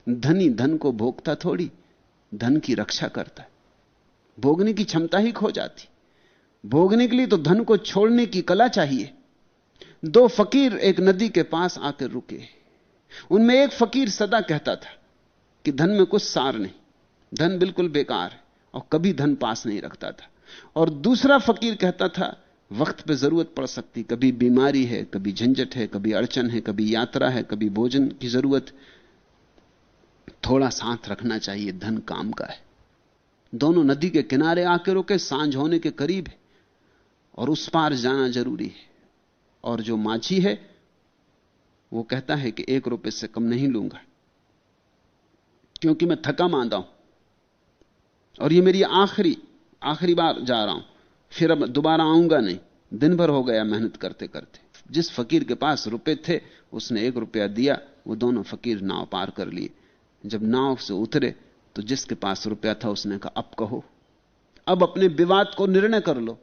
धनी धन को भोगता थोड़ी, धन की रक्षा करता है। भोगने की क्षमता ही खो जाती। भोगने के लिए तो धन को छोड़ने की कला चाहिए। दो फकीर एक नदी के पास आकर रुके। उनमें एक फकीर सदा कहता था कि धन में कुछ सार नहीं, धन बिल्कुल बेकार है, और कभी धन पास नहीं रखता था। और दूसरा फकीर कहता था वक्त पे जरूरत पड़ सकती, कभी बीमारी है, कभी झंझट है, कभी अड़चन है, कभी यात्रा है, कभी भोजन की जरूरत, थोड़ा साथ रखना चाहिए, धन काम का है। दोनों नदी के किनारे आके रुके, सांझ होने के करीब है और उस पार जाना जरूरी है। और जो माझी है वो कहता है कि 1 रुपए से कम नहीं लूंगा, क्योंकि मैं थका मांदा हूं और ये मेरी आखिरी बार जा रहा हूं, फिर अब दोबारा आऊंगा नहीं, दिन भर हो गया मेहनत करते करते। जिस फकीर के पास रुपए थे उसने 1 रुपया दिया, वो दोनों फकीर नाव पार कर लिए। जब नाव से उतरे तो जिसके पास रुपया था उसने कहा अब कहो, अब अपने विवाद को निर्णय कर लो।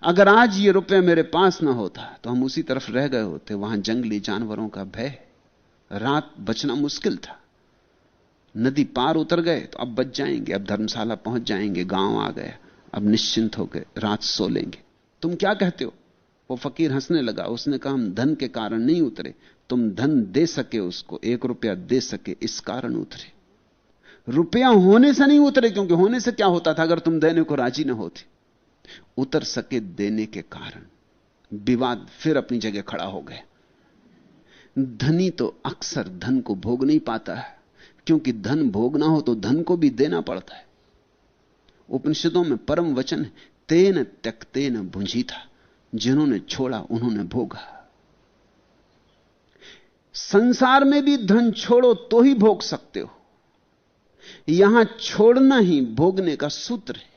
अगर आज ये रुपया मेरे पास ना होता तो हम उसी तरफ रह गए होते, वहां जंगली जानवरों का भय, रात बचना मुश्किल था। नदी पार उतर गए तो अब बच जाएंगे, अब धर्मशाला पहुंच जाएंगे, गांव आ गया, अब निश्चिंत होकर रात सो लेंगे। तुम क्या कहते हो? वो फकीर हंसने लगा। उसने कहा हम धन के कारण नहीं उतरे, तुम धन दे सके, उसको 1 रुपया दे सके, इस कारण उतरे। रुपया होने से नहीं उतरे, क्योंकि होने से क्या होता था अगर तुम देने को राजी ना होते। उतर सके देने के कारण। विवाद फिर अपनी जगह खड़ा हो गया। धनी तो अक्सर धन को भोग नहीं पाता है, क्योंकि धन भोगना हो तो धन को भी देना पड़ता है। उपनिषदों में परम वचन है, तेन त्यक्तेन भुंजीता, जिन्होंने छोड़ा उन्होंने भोगा। संसार में भी धन छोड़ो तो ही भोग सकते हो। यहां छोड़ना ही भोगने का सूत्र है।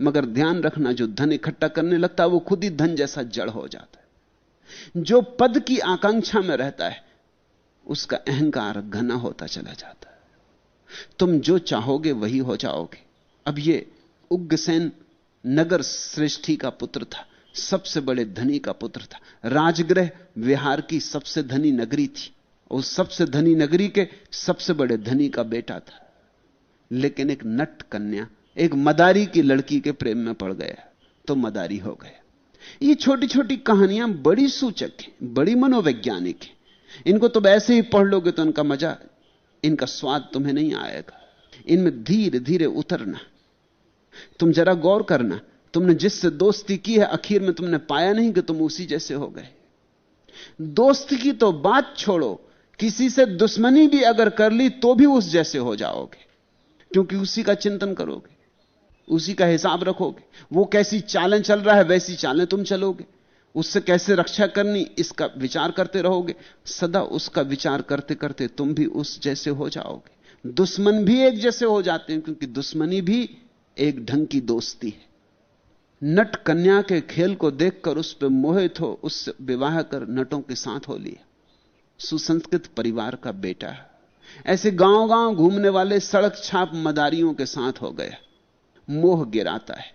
मगर ध्यान रखना, जो धन इकट्ठा करने लगता है वो खुद ही धन जैसा जड़ हो जाता है। जो पद की आकांक्षा में रहता है उसका अहंकार घना होता चला जाता है। तुम जो चाहोगे वही हो जाओगे। अब ये उग्रसेन नगर श्रेष्ठी का पुत्र था, सबसे बड़े धनी का पुत्र था। राजगृह विहार की सबसे धनी नगरी थी। उस सबसे धनी नगरी के सबसे बड़े धनी का बेटा था। लेकिन एक नट कन्या, एक मदारी की लड़की के प्रेम में पड़ गया तो मदारी हो गया। ये छोटी छोटी कहानियां बड़ी सूचक हैं, बड़ी मनोवैज्ञानिक हैं। इनको तुम ऐसे ही पढ़ लोगे तो इनका मजा, इनका स्वाद तुम्हें नहीं आएगा। इनमें धीरे धीरे उतरना। तुम जरा गौर करना, तुमने जिससे दोस्ती की है आखिर में तुमने पाया नहीं कि तुम उसी जैसे हो गए। दोस्ती की तो बात छोड़ो, किसी से दुश्मनी भी अगर कर ली तो भी उस जैसे हो जाओगे, क्योंकि उसी का चिंतन करोगे, उसी का हिसाब रखोगे। वो कैसी चालें चल रहा है वैसी चालें तुम चलोगे। उससे कैसे रक्षा करनी इसका विचार करते रहोगे। सदा उसका विचार करते करते तुम भी उस जैसे हो जाओगे। दुश्मन भी एक जैसे हो जाते हैं, क्योंकि दुश्मनी भी एक ढंग की दोस्ती है। नट कन्या के खेल को देखकर उस पर मोहित हो, उससे विवाह कर नटों के साथ हो लिया। सुसंस्कृत परिवार का बेटा है। ऐसे गांव गांव घूमने वाले सड़क छाप मदारियों के साथ हो गया। मोह गिराता है,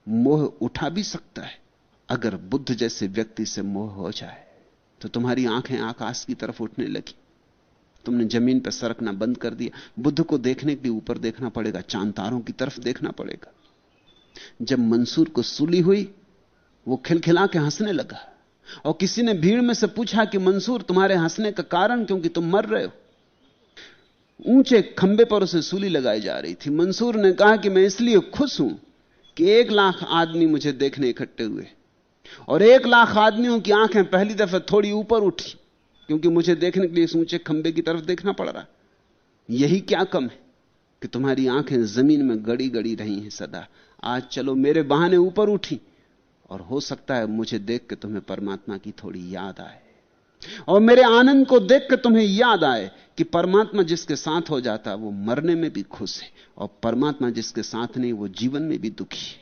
मोह उठा भी सकता है। अगर बुद्ध जैसे व्यक्ति से मोह हो जाए तो तुम्हारी आंखें आकाश की तरफ उठने लगी। तुमने जमीन पर सरकना बंद कर दिया। बुद्ध को देखने के लिए ऊपर देखना पड़ेगा, चांद तारों की तरफ देखना पड़ेगा। जब मंसूर को सूली हुई वो खिलखिला के हंसने लगा, और किसी ने भीड़ में से पूछा कि मंसूर तुम्हारे हंसने का कारण, क्योंकि तुम मर रहे हो। ऊंचे खंबे पर उसे सूली लगाई जा रही थी। मंसूर ने कहा कि मैं इसलिए खुश हूं कि 1 लाख आदमी मुझे देखने इकट्ठे हुए, और 1 लाख आदमियों की आंखें पहली दफे थोड़ी ऊपर उठी, क्योंकि मुझे देखने के लिए इस ऊंचे खंबे की तरफ देखना पड़ रहा। यही क्या कम है कि तुम्हारी आंखें जमीन में गड़ी गड़ी रही हैं सदा। आज चलो मेरे बहाने ऊपर उठी, और हो सकता है मुझे देख के तुम्हें परमात्मा की थोड़ी याद आए, और मेरे आनंद को देख के तुम्हें याद आए कि परमात्मा जिसके साथ हो जाता वो मरने में भी खुश है, और परमात्मा जिसके साथ नहीं वो जीवन में भी दुखी है।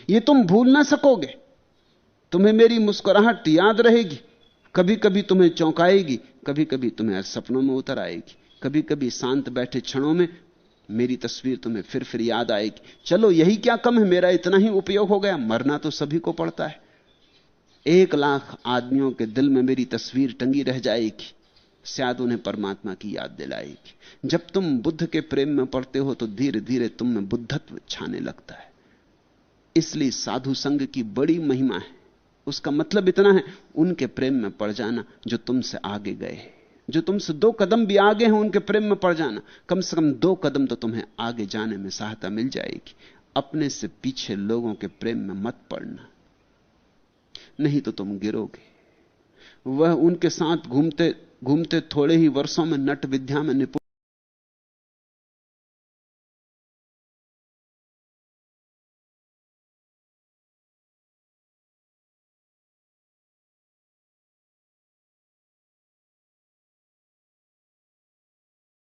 ये तुम भूल ना सकोगे। तुम्हें मेरी मुस्कुराहट याद रहेगी, कभी कभी तुम्हें चौंकाएगी, कभी कभी तुम्हें सपनों में उतर आएगी, कभी कभी शांत बैठे क्षणों में मेरी तस्वीर तुम्हें फिर याद आएगी। चलो यही क्या कम है, मेरा इतना ही उपयोग हो गया। मरना तो सभी को पड़ता है। 1 लाख आदमियों के दिल में मेरी तस्वीर टंगी रह जाएगी, शायद उन्हें परमात्मा की याद दिलाएगी। जब तुम बुद्ध के प्रेम में पड़ते हो तो धीरे धीरे तुम में बुद्धत्व छाने लगता है। इसलिए साधु संग की बड़ी महिमा है। उसका मतलब इतना है, उनके प्रेम में पड़ जाना जो तुमसे आगे गए, जो तुमसे 2 कदम भी आगे हैं, उनके प्रेम में पड़ जाना। कम से कम 2 कदम तो तुम्हें आगे जाने में सहायता मिल जाएगी। अपने से पीछे लोगों के प्रेम में मत पड़ना, नहीं तो तुम गिरोगे। वह उनके साथ घूमते घूमते थोड़े ही वर्षों में नट विद्या में निपुण